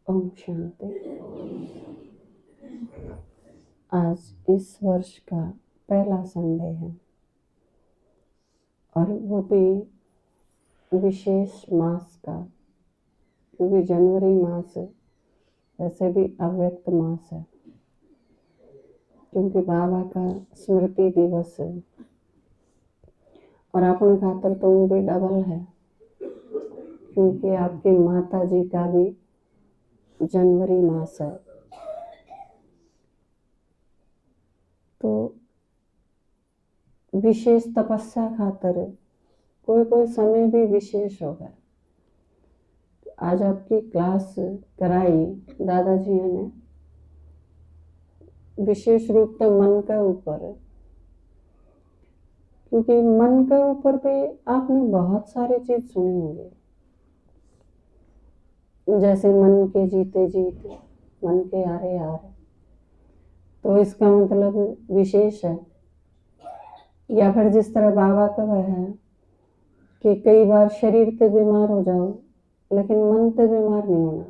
ओम शांति। आज इस वर्ष का पहला संडे है और वो भी विशेष मास का, क्योंकि जनवरी मास वैसे भी अव्यक्त मास है, क्योंकि बाबा का स्मृति दिवस है और अपने खातर तो वो भी डबल है, क्योंकि आपकी माता जी का भी जनवरी मास है। तो विशेष तपस्या खातर कोई कोई समय भी विशेष होगा। आज आपकी क्लास कराई दादाजी ने विशेष रूप से मन के ऊपर, क्योंकि मन के ऊपर पे आपने बहुत सारी चीज सुनी होंगी, जैसे मन के जीते जीत, मन के आरे आर। तो इसका मतलब विशेष है। या फिर जिस तरह बाबा का वह है कि कई बार शरीर पे बीमार हो जाओ लेकिन मन पे बीमार नहीं होना।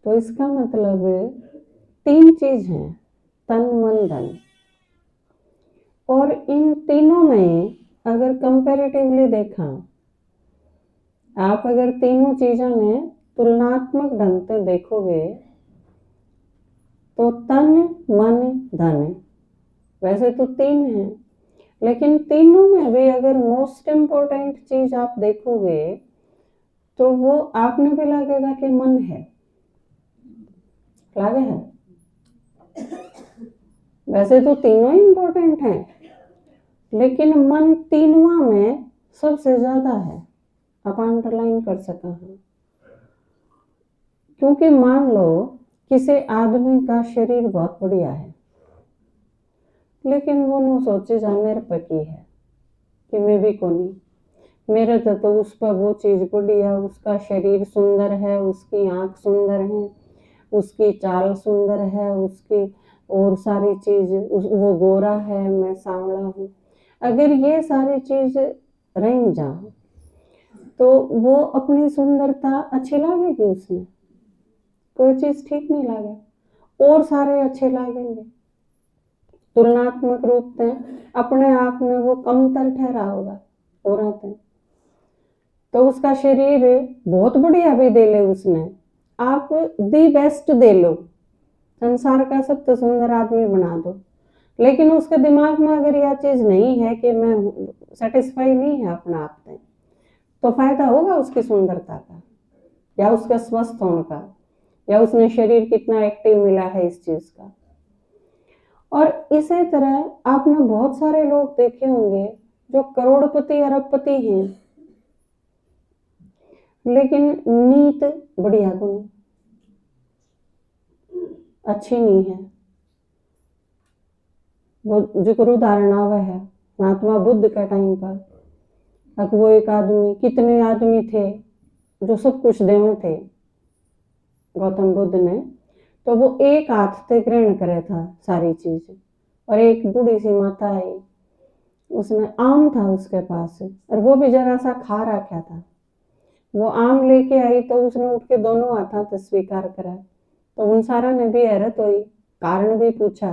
तो इसका मतलब 3 चीज हैं, तन मन धन। और इन तीनों में अगर कंपैरेटिवली देखा, आप अगर तीनों चीजों में तुलनात्मक ढंग से देखोगे तो तन मन धन वैसे तो 3 हैं, लेकिन तीनों में भी अगर मोस्ट इम्पोर्टेंट चीज आप देखोगे तो वो आपने भी लगेगा कि मन है, लगे है। वैसे तो तीनों इम्पोर्टेंट हैं, लेकिन मन तीनों में सबसे ज्यादा है। आप अंडरलाइन कर सका है, क्योंकि मान लो किसी आदमी का शरीर बहुत बढ़िया है, लेकिन वो न सोचे जा मेरे पे की है कि मैं भी कोनी, मेरे तो उस पर वो चीज बढ़िया, उसका शरीर सुंदर है, उसकी आंख सुंदर है, उसकी चाल सुंदर है, उसकी और सारी चीज, वो गोरा है, मैं सांवला हूँ। अगर ये सारी चीज रह जा तो वो अपनी सुंदरता अच्छी लगेगी, उसमें कोई चीज ठीक नहीं लगे और सारे अच्छे लगेंगे। तुलनात्मक रूप से अपने आप में वो कमतर ठहरा होगा और आते हैं। तो उसका शरीर बहुत बढ़िया भी दे ले उसने, आप दी बेस्ट दे लो, संसार का सबसे सुंदर आदमी बना दो, लेकिन उसके दिमाग में अगर यह चीज नहीं है कि मैं सेटिस्फाई नहीं है अपना आप से, तो फायदा होगा उसकी सुंदरता का या उसका स्वस्थ होने का, या उसने शरीर कितना एक्टिव मिला है इस चीज का। और इसी तरह आपने बहुत सारे लोग देखे होंगे जो करोड़पति अरबपति हैं, लेकिन नीत बढ़िया को नहीं, अच्छी नहीं है। वो जिक्र उदाहरण आवा है महात्मा बुद्ध का टाइम पर। अब वो एक आदमी, कितने आदमी थे जो सब कुछ देवे थे गौतम बुद्ध ने, तो वो एक हाथ से ग्रहण करे था सारी चीज। और एक बूढ़ी सी माता आई, उसने आम था उसके पास और वो भी जरा सा खा रखा था। वो आम लेके आई तो उसने उठ के दोनों हाथों से स्वीकार करा। तो उन सारा ने भी हैरत हुई, कारण भी पूछा,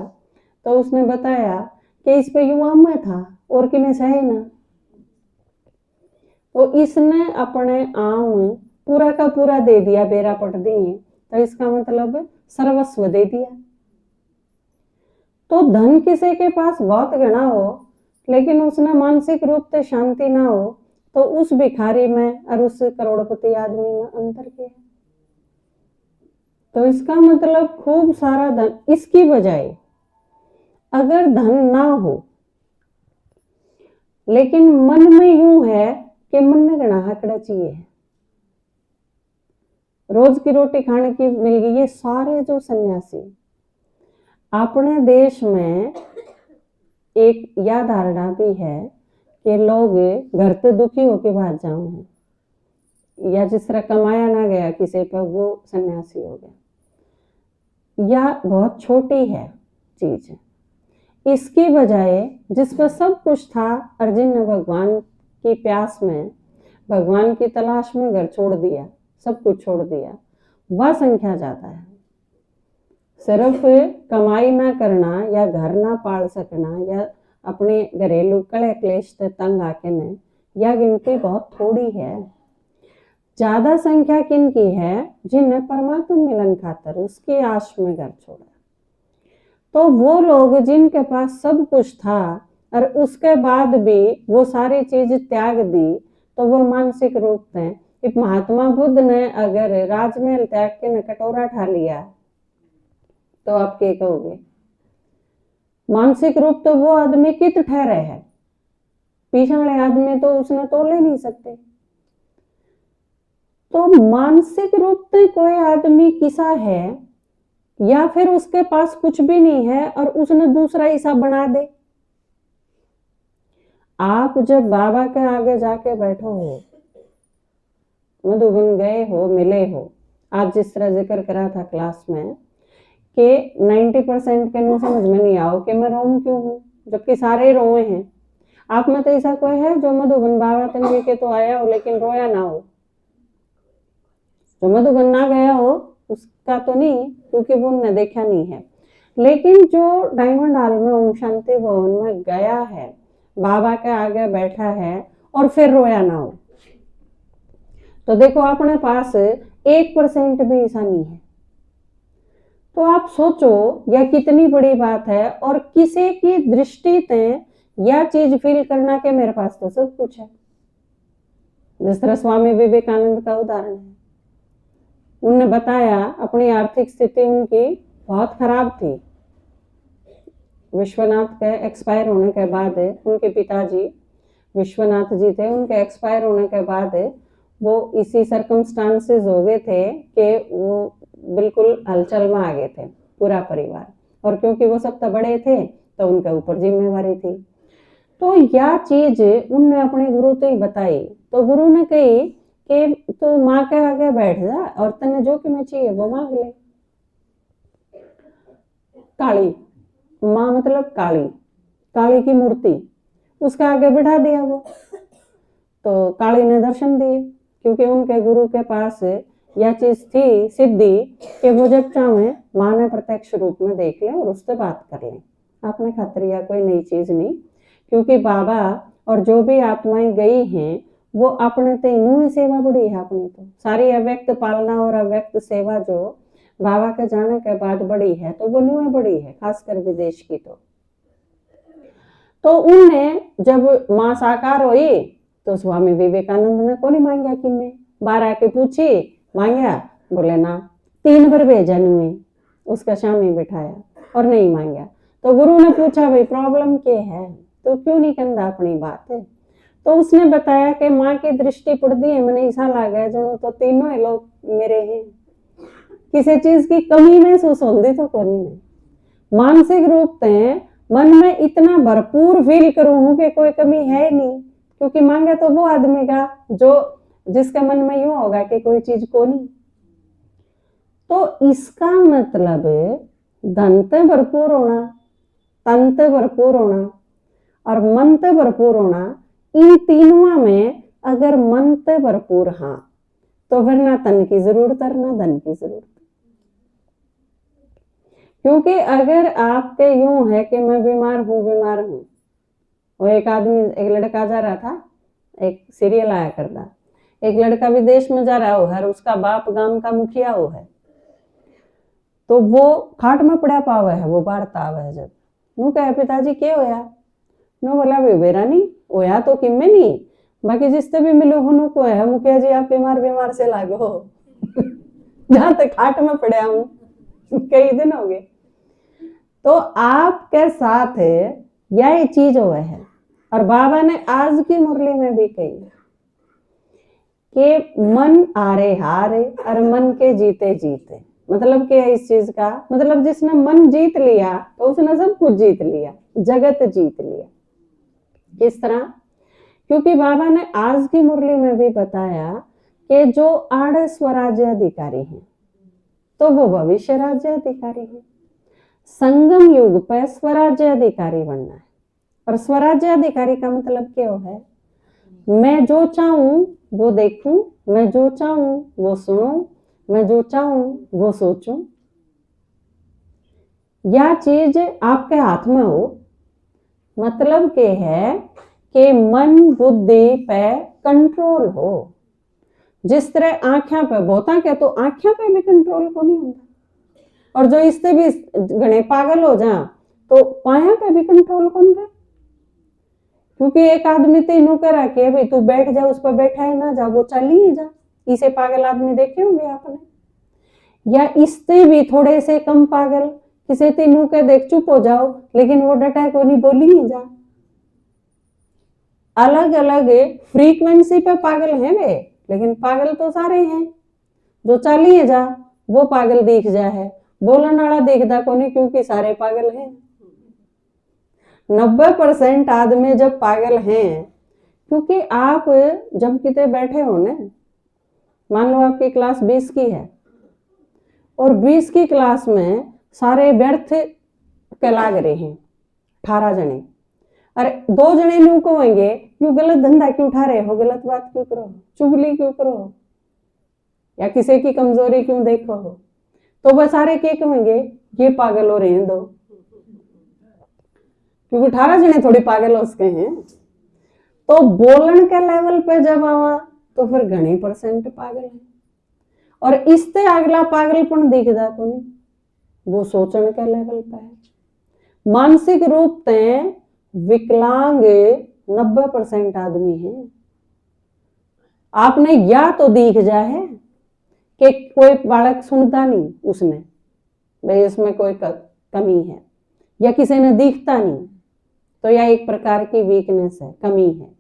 तो उसने बताया कि इस पे यू आम में था और कि में सही ना। तो इसने अपने आम पूरा का पूरा दे दिया, बेरा पट दिए, तो इसका मतलब सर्वस्व दे दिया। तो धन किसी के पास बहुत घना हो लेकिन उसने मानसिक रूप से शांति ना हो, तो उस भिखारी में और उस करोड़पति आदमी में अंतर क्या है। तो इसका मतलब खूब सारा धन, इसकी बजाय अगर धन ना हो लेकिन मन में यूं है कि मन में घना आंकड़ा चाहिए, रोज की रोटी खाने की मिल गई। ये सारे जो सन्यासी अपने देश में, एक यह धारणा भी है कि लोग घर से दुखी होके भाग जाओ हैं, या जिस तरह कमाया ना गया किसी पर वो सन्यासी हो गया, या बहुत छोटी है चीज। इसकी बजाय जिस पर सब कुछ था, अर्जुन ने भगवान की प्यास में, भगवान की तलाश में घर छोड़ दिया, सब कुछ छोड़ दिया, वह संख्या ज्यादा है। सिर्फ कमाई ना करना या घर ना पाल सकना या अपने घरेलू कलह क्लेश से तंग आके ने, यह गिनती बहुत थोड़ी है। ज्यादा संख्या किन की है? जिन्हें परमात्मा मिलन खातर उसकी आश में घर छोड़ा। तो वो लोग जिनके पास सब कुछ था और उसके बाद भी वो सारी चीज त्याग दी, तो वो मानसिक रूप से, महात्मा बुद्ध ने अगर राजमहल त्याग के न कटोरा उठा लिया तो आप क्या कहोगे? मानसिक रूप तो वो आदमी कित ठहरे है, पीछे वाले आदमी तो उसने तोले नहीं सकते। तो मानसिक रूप से कोई आदमी किसा है या फिर उसके पास कुछ भी नहीं है और उसने दूसरा हिस्सा बना दे। आप जब बाबा के आगे जाके बैठो हो, मधुबन गए हो, मिले हो, आज जिस तरह जिक्र करा था क्लास में कि 90% के नु समझ में नहीं आओ कि मैं रोऊं क्यों हूं, जबकि सारे रोए हैं। आप में तो ऐसा कोई है जो मधुबन बाबा तंगे के तो आया हो लेकिन रोया ना हो? जो मधुबन ना गया हो उसका तो नहीं, क्योंकि वो उन्होंने देखा नहीं है। लेकिन जो डायमंड हॉल में ओम शांति भवन में गया है, बाबा के आगे बैठा है और फिर रोया ना हो, तो देखो अपने पास 1% भी ऐसा नहीं है। तो आप सोचो यह कितनी बड़ी बात है। और किसी की दृष्टि से यह चीज फील करना कि मेरे पास तो सब कुछ है। जिस तरह स्वामी विवेकानंद का उदाहरण है, उन्होंने बताया अपनी आर्थिक स्थिति उनकी बहुत खराब थी। विश्वनाथ के एक्सपायर होने के बाद उनके पिताजी विश्वनाथ जी थे, उनके एक्सपायर होने के बाद वो इसी सर्कमस्टांसेस हो गए थे कि वो बिल्कुल हलचल में आ गए थे पूरा परिवार, और क्योंकि वो सब तो बड़े थे तो उनके ऊपर जिम्मेवारी थी। तो यह चीज उनने अपने गुरु से ही बताई। तो गुरु ने कही कि तू माँ के आगे बैठ जा और तने जो कि मैं चाहिए वो मांग ले। काली माँ मतलब काली, काली की मूर्ति, उसके आगे बिठा दिया वो। तो काली ने दर्शन दिए, क्योंकि उनके गुरु के पास यह चीज थी सिद्धि कि वो जब चाहे माँ ने प्रत्यक्ष रूप में देख ले और उससे बात कर ले। आपने खातिर या कोई नई चीज नहीं, क्योंकि बाबा और जो भी आत्माएं गई हैं वो अपने ते न्यू सेवा बड़ी है। अपनी तो सारी अव्यक्त पालना और अव्यक्त सेवा जो बाबा के जाने के बाद बड़ी है, तो वो न्यू बड़ी है, खासकर विदेश की। तो उनने जब माँ साकार हुई तो स्वामी विवेकानंद ने को नहीं मांगा कि मैं बाहर आके पूछी, मांगा? बोले ना। 3 बार भेजा नुए, उसका शामी बिठाया और नहीं मांगा। तो गुरु ने पूछा भाई प्रॉब्लम क्या है, तो क्यों नहीं कहता अपनी बात है? तो उसने बताया कि माँ की दृष्टि पड़ती है, मैंने ऐसा लगा है जो तो तीनों लोग मेरे हैं, किसी चीज की कमी महसूस होती तो कोई नहीं। मानसिक रूप से मन में इतना भरपूर फील करूं कि कोई कमी है नहीं, क्योंकि मांगा तो वो आदमी का जो जिसके मन में यूं होगा कि कोई चीज को नहीं। तो इसका मतलब धन से भरपूर होना, तन से भरपूर होना और मन से भरपूर होना, इन तीनों में अगर मन से भरपूर हाँ, तो फिर ना तन की जरूरत है ना धन की जरूरत। क्योंकि अगर आपके यूं है कि मैं बीमार हूं, और एक आदमी, एक लड़का जा रहा था, एक सीरियल आया करता, एक लड़का विदेश में जा रहा हो है, उसका बाप गांव का मुखिया हो है, तो वो खाट में पड़ा पावे है, वो बाढ़ता आवे है। जब नु कहे पिताजी क्या होया, नु बोला बेरा नहीं होया तो किम में नहीं, बाकी जिससे भी मिलो हूं को है मुखिया जी आप बीमार से लागो जहां तक खाट में पड़ा हूं कई दिन हो गए। तो आपके साथ यही चीज हुआ है। और बाबा ने आज की मुरली में भी कही कि मन हारे हारे और मन के जीते जीते। मतलब क्या है इस चीज का? मतलब जिसने मन जीत लिया तो उसने सब कुछ जीत लिया, जगत जीत लिया। किस तरह? क्योंकि बाबा ने आज की मुरली में भी बताया कि जो आड़े स्वराज्य अधिकारी हैं तो वो भविष्य राज्य अधिकारी है। संगम युग पर स्वराज्य अधिकारी बनना है। और स्वराज्य अधिकारी का मतलब क्या है? मैं जो चाहूं वो देखूं, मैं जो चाहूं वो सुनूं, मैं जो चाहूं वो सोचूं। यह चीज आपके हाथ में हो, मतलब के है कि मन बुद्धि पे कंट्रोल हो। जिस तरह आंखों पे बहुता के तो आंखों पे भी कंट्रोल को नहीं होता, और जो इससे भी घने पागल हो जा तो पाया पे भी कंट्रोल कौन रहे। क्योंकि एक आदमी तो इनू करा के भाई तू बैठ जा, उस पर बैठा है ना जा, वो चल ही जा। इसे पागल आदमी देखे होंगे आपने। या इससे भी थोड़े से कम पागल किसे तीनों के देख चुप हो जाओ, लेकिन वो डटा को नहीं बोली ही जा। अलग अलग फ्रीक्वेंसी पे पागल हैं वे, लेकिन पागल तो सारे हैं। जो चलिए जा वो पागल दिख जा है, बोलने वाला दिखता को नहीं, क्योंकि सारे पागल हैं। 90% आदमी जब पागल हैं, क्योंकि आप जब कितने बैठे हो ना, मान लो आपकी क्लास 20 की है और 20 की क्लास में सारे व्यर्थ के लाग रहे हैं 18 जने। अरे 2 जने न्यू कहेंगे क्यों गलत धंधा क्यों उठा रहे हो, गलत बात क्यों करो, चुगली क्यों करो, या किसी की कमजोरी क्यों देखो हो, तो वह सारे क्या कहेंगे ये पागल हो रहे हैं 2, क्योंकि 18 जने थोड़ी पागल हो उसके हैं। तो बोलन के लेवल पे जब आवा तो फिर घने % पागल है। और इससे अगला पागलपन दिखता को नहीं, वो सोचने के लेवल पे है। मानसिक रूप से विकलांग 90% आदमी है। आपने या तो दिख जा है कि कोई बालक सुनता नहीं उसने, भाई इसमें कोई कमी है, या किसी ने दिखता नहीं, तो यह एक प्रकार की वीकनेस है, कमी है।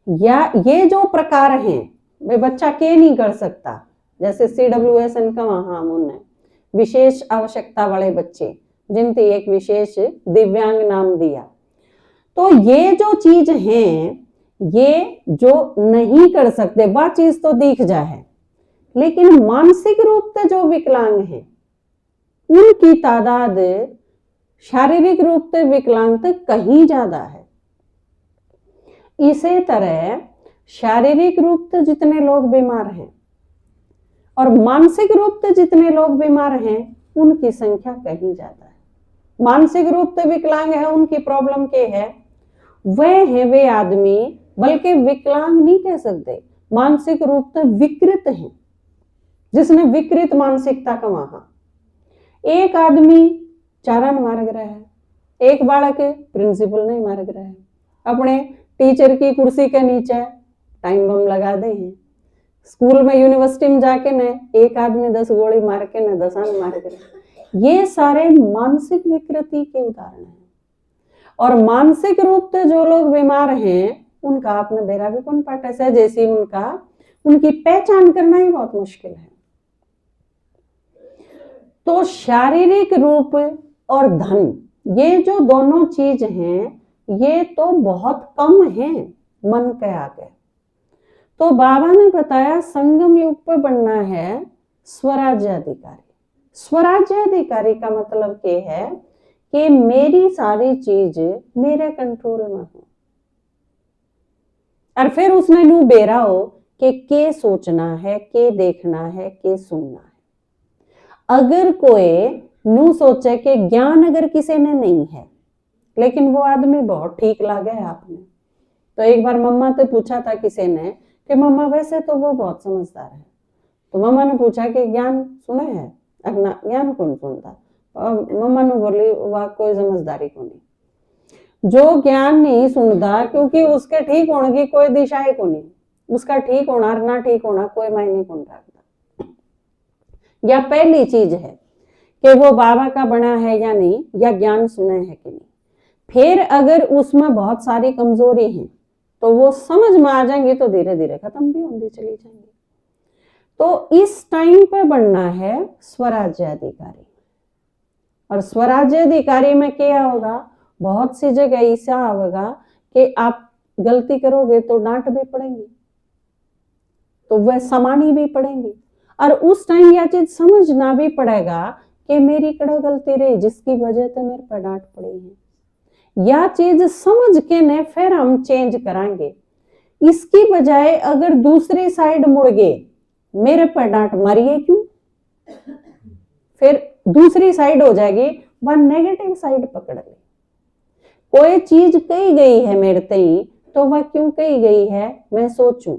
या ये जो प्रकार हैं भाई बच्चा के नहीं कर सकता, जैसे CWSN का वहां उन्हें विशेष आवश्यकता वाले बच्चे जिनकी एक विशेष दिव्यांग नाम दिया। तो ये जो चीज हैं, ये जो नहीं कर सकते वह चीज तो दिख जा है, लेकिन मानसिक रूप से जो विकलांग हैं उनकी तादाद शारीरिक रूप से विकलांग तक कहीं ज्यादा है। इसी तरह शारीरिक रूप से जितने लोग बीमार हैं और मानसिक रूप से जितने लोग बीमार हैं उनकी संख्या कहीं ज्यादा है। मानसिक रूप से विकलांग है, उनकी प्रॉब्लम क्या है, वह है वे आदमी, बल्कि विकलांग नहीं कह सकते, मानसिक रूप से विकृत है, जिसने विकृत मानसिकता का वहां। एक आदमी चारण मार्ग रहा है, एक बालक प्रिंसिपल नहीं मार्ग रहा है, अपने टीचर की कुर्सी के नीचे टाइम बम लगा दे हैं। स्कूल में यूनिवर्सिटी में जाके न एक आदमी 10 गोली मार के न 10 मार के। ये सारे मानसिक विकृति के उदाहरण हैं। और मानसिक रूप से जो लोग बीमार हैं उनका आपने बेरा भी कौन पाटा से, जैसे उनकी पहचान करना ही बहुत मुश्किल है। तो शारीरिक रूप और धन, ये जो दोनों चीज हैं ये तो बहुत कम है मन के आगे। तो बाबा ने बताया संगम युग पर बनना है स्वराज्य अधिकारी। स्वराज्य अधिकारी का मतलब ये है कि मेरी सारी चीज मेरे कंट्रोल में हो, और फिर उसने नू बेरा हो कि के सोचना है, के देखना है, के सुनना है। अगर कोई नू सोचे कि ज्ञान अगर किसी ने नहीं है, लेकिन वो आदमी बहुत ठीक लगा है आपने, तो एक बार मम्मा से पूछा था किसी ने कि मम्मा वैसे तो वो बहुत समझदार है, तो मम्मा ने पूछा कि ज्ञान सुने है, अगना ज्ञान कौन सुनता, और मम्मा ने बोली वह कोई समझदारी को नहीं। जो ज्ञान नहीं सुनता क्योंकि उसके ठीक होने की कोई दिशा है को नहीं, उसका ठीक होना ना ठीक होना कोई मायने कौन रखता। या पहली चीज है कि वो बाबा का बना है या नहीं, या ज्ञान सुने है कि नहीं। फिर अगर उसमें बहुत सारी कमजोरी है तो वो समझ में आ जाएंगे तो धीरे धीरे खत्म भी होती चली जाएंगी। तो इस टाइम पर बनना है स्वराज्य अधिकारी। और स्वराज्य अधिकारी में क्या होगा, बहुत सी जगह ऐसा होगा कि आप गलती करोगे तो डांट भी पड़ेगी, तो वह समानी भी पड़ेगी, और उस टाइम यह चीज समझना भी पड़ेगा कि मेरी कड़ा गलती रही जिसकी वजह से मेरे पर डांट पड़ी है। यह चीज समझ के ने फिर हम चेंज कराएंगे इसकी बजाय अगर दूसरी साइड मुड़ गए, मेरे पर डांट मारिए क्यों, फिर दूसरी साइड हो जाएगी, वह नेगेटिव साइड पकड़ ले। कोई चीज कही गई है मेरे तई, तो वह क्यों कही गई है मैं सोचूं।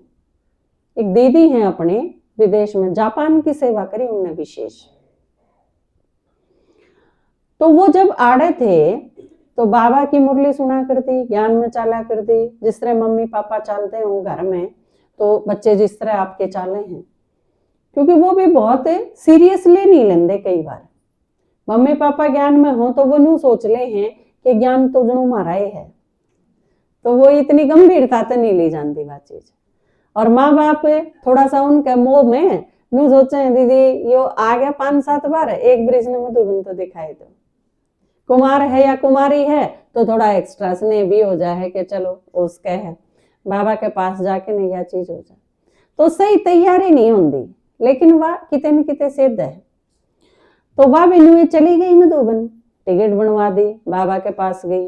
एक दीदी हैं अपने विदेश में, जापान की सेवा करी उन्होंने विशेष। तो वो जब आड़े थे तो बाबा की मुरली सुना करती, ज्ञान में चाला करती, जिस तरह मम्मी पापा चालते हैं घर में, तो बच्चे जिस तरह आपके चाले हैं, क्योंकि वो भी बहुत सीरियसली नहीं लेंदे। कई बार मम्मी पापा ज्ञान में हो तो वो न्यू सोच ले हैं कि ज्ञान तो जणू मारा ही है, तो वो इतनी गंभीरता से नहीं ली जाती वह चीज। और माँ बाप थोड़ा सा उनके मोह में न्यू सोचे दीदी यो आ गया 5-7 बार, एक ब्रिज ने मधुबन तो दिखाई दो, कुमार है या कुमारी है तो थोड़ा एक्स्ट्रा स्नेह भी हो जाए कि चलो उसके है, बाबा के पास जाके नहीं यह चीज हो जाए। तो सही तैयारी नहीं होती, लेकिन वह किते न किते सिद्ध है। तो वह भी न्यू चली गई मधुबन, टिकट बनवा दी, बाबा के पास गई।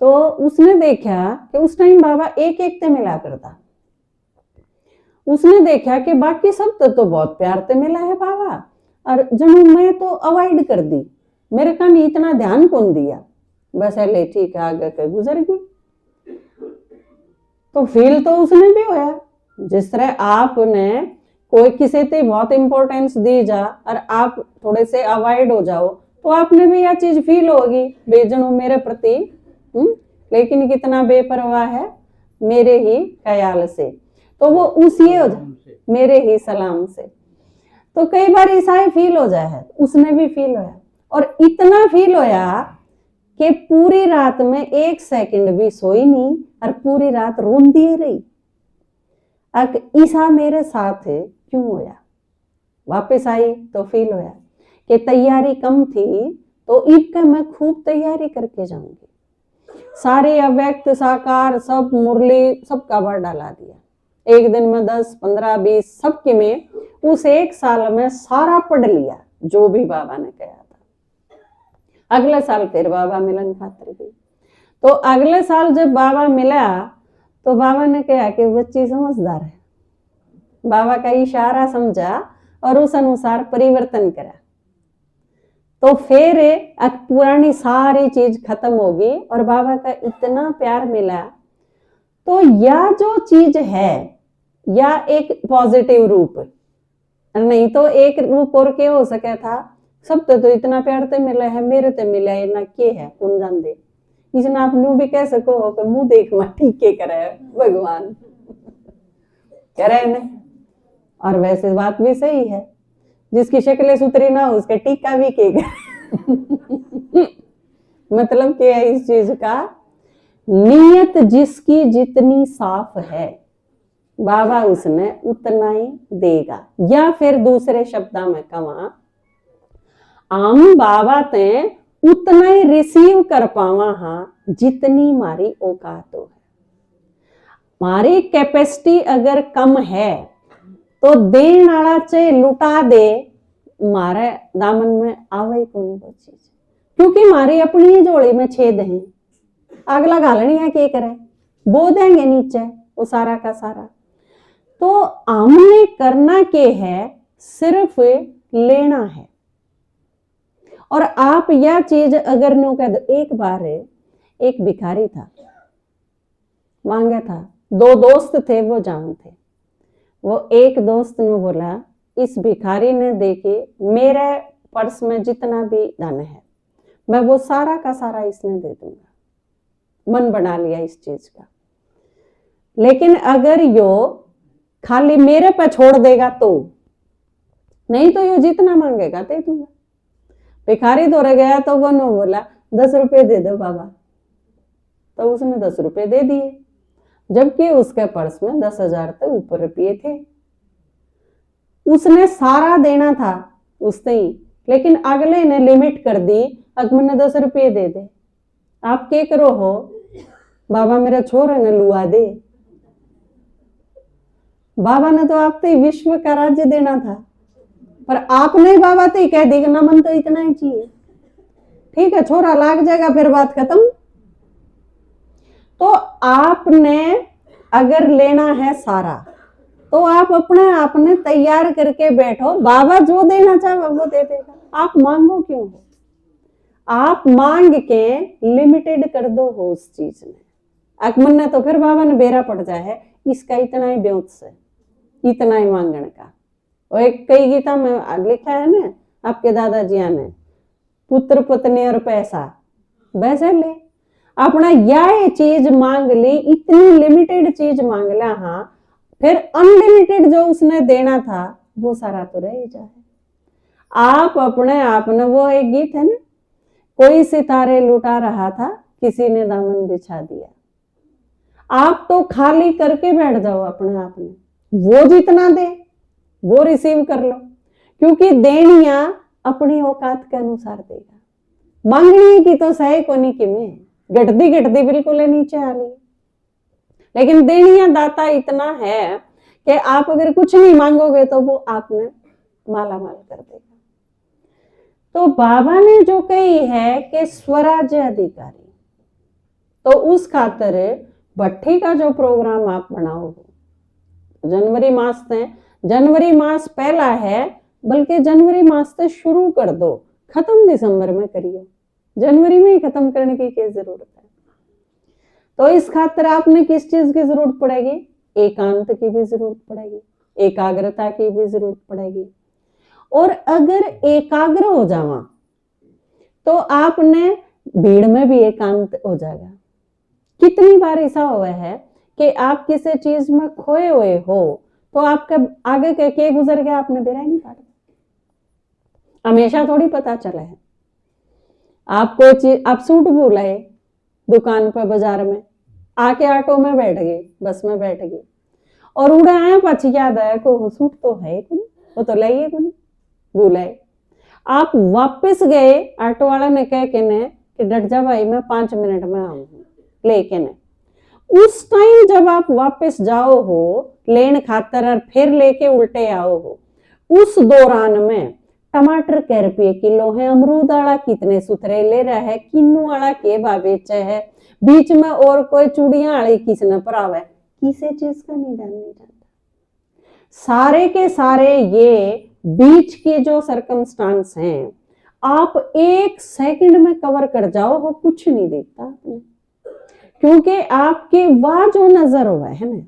तो उसने देखा कि उस टाइम बाबा एक एक ते मिला करता। उसने देखा कि बाकी सब तो बहुत प्यार से मिला है बाबा, और जणू मैं तो अवॉइड कर दी, मेरे का नहीं इतना ध्यान कौन दिया, बस ले ठीक है आगे के गुजर गई। तो फील तो उसने भी होया, जिस तरह आपने कोई किसी से बहुत इंपॉर्टेंस दी जा और आप थोड़े से अवॉइड हो जाओ, तो आपने भी यह चीज फील होगी बेजनू मेरे प्रति, लेकिन कितना बेपरवाह है मेरे ही ख्याल से, तो वो उसी हो जाए मेरे ही सलाम से। तो कई बार ऐसा ही फील हो जाए है, उसने भी फील होया, और इतना फील होया कि पूरी रात में 1 सेकंड भी सोई नहीं और पूरी रात रोंदी रही। अब ऐसा मेरे साथ क्यों होया। वापस आई तो फील होया कि तैयारी कम थी, तो ईद का मैं खूब तैयारी करके जाऊंगी, सारे अव्यक्त साकार सब मुरली सबका भर डाला दिया, एक दिन में 10, 15, 20 सबकी में उस 1 साल में सारा पढ़ लिया जो भी बाबा ने कहा था। अगले साल फिर बाबा मिलन खातिर गई। तो अगले साल जब बाबा मिला तो बाबा ने कहा कि बच्ची समझदार है, बाबा का इशारा समझा और उस अनुसार परिवर्तन करा। तो फिर पुरानी सारी चीज खत्म होगी और बाबा का इतना प्यार मिला। तो यह जो चीज है या एक पॉजिटिव रूप, नहीं तो एक रूप और के हो सके था, सब तो इतना प्यार ते मिला है, मेरे ते मिला है ना के है कौन जान दे, इसने आप नू भी कह सको कि मुंह देख मा ठीक के करे भगवान करे न। और वैसे बात भी सही है, जिसकी शक्ल सुथरी ना हो उसका टीका भी के मतलब क्या है इस चीज का, नीयत जिसकी जितनी साफ है बाबा उसने उतना ही देगा। या फिर दूसरे शब्दों में कहा, आम बाबा ते उतना ही रिसीव कर पावा हाँ जितनी मारी औकात हो। मारी कैपेसिटी अगर कम है तो देन वाला चाहे लुटा दे, मारे दामन में आवे को नहीं वो चीज, क्योंकि मारी अपनी झोली में छेद है, अगला घालनी है के करे, बो देंगे नीचे वो सारा का सारा। तो हमने करना के है सिर्फ लेना है। और आप यह चीज अगर नो कह दो, एक बार एक भिखारी था, मांगा था, 2 दोस्त थे वो जान थे। वो एक दोस्त ने बोला इस भिखारी ने देखे मेरे पर्स में जितना भी धन है मैं वो सारा का सारा इसने दे दूंगा। मन बना लिया इस चीज का, लेकिन अगर यो खाली मेरे पे छोड़ देगा तो, नहीं तो यो जितना मांगेगा दे दूंगा। भिखारी दौड़े गया तो वो ने बोला 10 रुपए दे दो बाबा, तो उसने 10 रुपए दे दिए, जबकि उसके पर्स में 10,000 से ऊपर रुपये थे। उसने सारा देना था उसने ही, लेकिन अगले ने लिमिट कर दी, अब मैंने 10 रुपये दे दे। आप क्या करो हो, बाबा मेरा छोरा ने लुआ दे। बाबा ने तो आप तो विश्व का राज्य देना था, पर आपने बाबा तो कह दी ना मन तो इतना ही चाहिए, ठीक है छोरा लाग जाएगा फिर बात खत्म। तो आपने अगर लेना है सारा तो आप अपने आप ने तैयार करके बैठो, बाबा जो देना चाहे वो दे देगा। आप मांगो क्यों हो? आप मांग के लिमिटेड कर दो हो उस चीज में। अकमन ने तो फिर बाबा ने बेरा पड़ जाए है, इसका इतना ही ब्योत से, इतना ही मांगण का। और एक कई गीता में लिखा है ना आपके दादाजी ने, पुत्र पत्नी और पैसा, वैसे ले अपना यह चीज मांग ली, इतनी लिमिटेड चीज मांग ला, हाँ फिर अनलिमिटेड जो उसने देना था वो सारा तो रह ही जाए। आप अपने आप ने, वो एक गीत है ना, कोई सितारे लुटा रहा था किसी ने दामन बिछा दिया। आप तो खाली करके बैठ जाओ अपने आप में, वो जितना दे वो रिसीव कर लो, क्योंकि देनिया अपनी औकात के अनुसार देगा। मांगनी की तो सही कोनी की में घटती घटती बिल्कुल नीचे आ रही, लेकिन देनिया दाता इतना है कि आप अगर कुछ नहीं मांगोगे तो वो आपने माला माल कर देगा। तो बाबा ने जो कही है कि स्वराज्य अधिकारी, तो उस खातर भट्ठी का जो प्रोग्राम आप बनाओगे, जनवरी मास से, जनवरी मास पहला है, बल्कि जनवरी मास से शुरू कर दो, खत्म दिसंबर में करियो, जनवरी में ही खत्म करने की क्या जरूरत है। तो इस खातर आपने किस चीज की जरूरत पड़ेगी? एकांत की भी जरूरत पड़ेगी, एकाग्रता की भी जरूरत पड़ेगी। और अगर एकाग्र हो जावा तो आपने भीड़ में भी एकांत हो जाएगा। कितनी बार ऐसा हुआ है कि आप किसी चीज में खोए हुए हो तो आपके आगे के गुजर गया, आपने बेरा नहीं पाया। हमेशा थोड़ी पता चला है। आप कोई चीज, आप सूट भूलाए दुकान पर बाजार में, आके ऑटो में बैठ गए, बस में बैठ गए, और उड़े आए पछ याद आया को सूट तो है को नहीं, वो तो लाइए को नहीं, भूलाए। आप वापस गए, ऑटो वाला ने कह के ने कि डट जा भाई, मैं 5 मिनट में आऊंगा लेके ने। उस टाइम जब आप वापस जाओ हो लेन खातर और फिर लेके उल्टे आओ हो, उस दौरान में टमाटर कै रुपये किलो है, अमरूद आला कितने सुथरे ले रहा है, किन्नू आला के बेचे है, बीच में और कोई चूड़ियां आली किसने परावे, किसी चीज का निदान नहीं जाता। सारे के सारे ये बीच के जो सर्कमस्टांस हैं, आप 1 सेकंड में कवर कर जाओ, वो कुछ नहीं देखता आपने, क्योंकि आपके वह जो नजर हुआ है ना,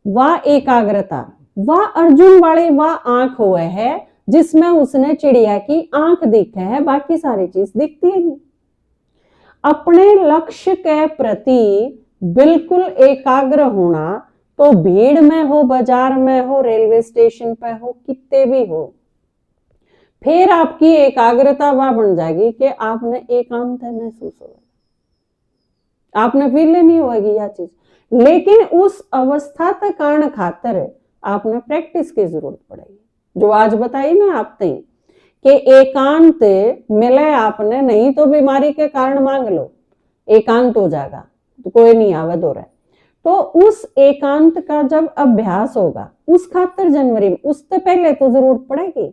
वह एकाग्रता, वह अर्जुन वाले वह आंख हुआ है जिसमें उसने चिड़िया की आंख देखा है, बाकी सारी चीज दिखती है नहीं। अपने लक्ष्य के प्रति बिल्कुल एकाग्र होना, तो भीड़ में हो, बाजार में हो, रेलवे स्टेशन पे हो, कितने भी हो, फिर आपकी एकाग्रता वह बन जाएगी कि आपने एकांत महसूस होगा, आपने फील नहीं होगी यह चीज। लेकिन उस अवस्था तक आने खातर आपने प्रैक्टिस की जरूरत पड़ेगी, जो आज बताई ना आपने कि एकांत मिले आपने, नहीं तो बीमारी के कारण मांग लो, एकांत हो जाएगा तो कोई नहीं आवा दो रहा। तो उस एकांत का जब अभ्यास होगा, उस खातर जनवरी में, उससे पहले तो जरूरत पड़ेगी,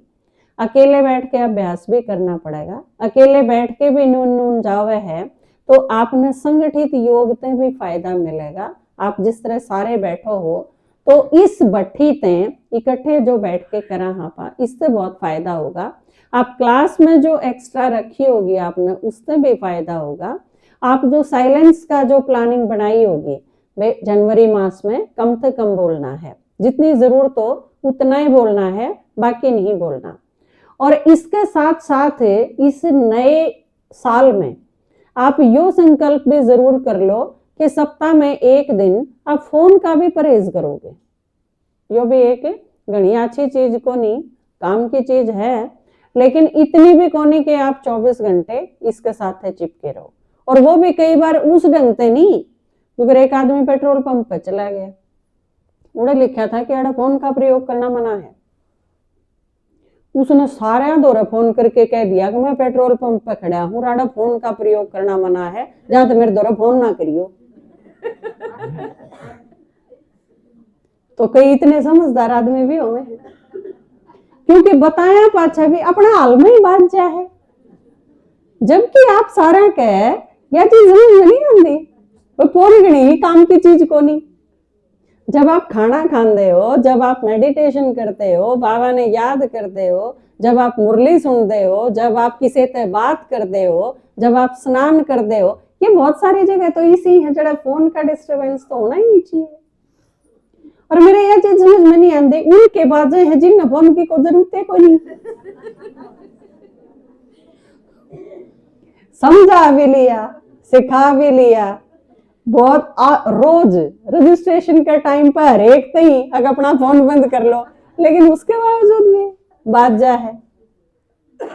अकेले बैठ के अभ्यास भी करना पड़ेगा। अकेले बैठ के भी नून जावे है तो आपने संगठित योग से भी फायदा मिलेगा। आप जिस तरह सारे बैठो हो, तो इस भट्ठी ते इकट्ठे जो बैठ के करा हाँ, इससे बहुत फायदा होगा। आप क्लास में जो एक्स्ट्रा रखी होगी आपने, उससे भी फायदा होगा। आप जो साइलेंस का जो प्लानिंग बनाई होगी, वे जनवरी मास में कम से कम बोलना है, जितनी जरूरत हो उतना ही बोलना है, बाकी नहीं बोलना। और इसके साथ साथ इस नए साल में आप यो संकल्प भी जरूर कर लो कि सप्ताह में 1 दिन आप फोन का भी परहेज करोगे। यो भी एक घनी अच्छी चीज को नहीं, काम की चीज है, लेकिन इतनी भी कोनी कि आप 24 घंटे इसके साथ चिपके रहो। और वो भी कई बार उस ढंग से नहीं, क्योंकि एक आदमी पेट्रोल पंप पर चला गया, उड़े लिखा था कि अड़ा फोन का प्रयोग करना मना है, उसने सारे दौरे फोन करके कह दिया कि मैं पेट्रोल पंप पे खड़ा हूँ, राडा फोन का प्रयोग करना मना है, जहां तक मेरे दौरे फोन ना करियो। तो कई इतने समझदार आदमी भी होंगे, क्योंकि बताया पाछा भी अपना हाल में ही बात जा है, जबकि आप सारा कह यह चीज समझ में नहीं आती, फोन गणी काम की चीज को नहीं। जब आप खाना खाते हो, जब आप मेडिटेशन करते हो, बाबा ने याद करते हो, जब आप मुरली सुनते हो, जब आप किसी से बात करते हो, जब आप स्नान करते हो, ये बहुत सारी जगह तो इसी है जरा फोन का डिस्टरबेंस तो होना ही नहीं चाहिए। और मेरे यह चीज समझ में नहीं आती, उनके बाद है जिन फोन की कोई जरूरत है कोई नहीं, समझा भी लिया, सिखा भी लिया, बहुत रोज रजिस्ट्रेशन के टाइम पर एक ही अगर अपना फोन बंद कर लो, लेकिन उसके बावजूद भी बात जा है।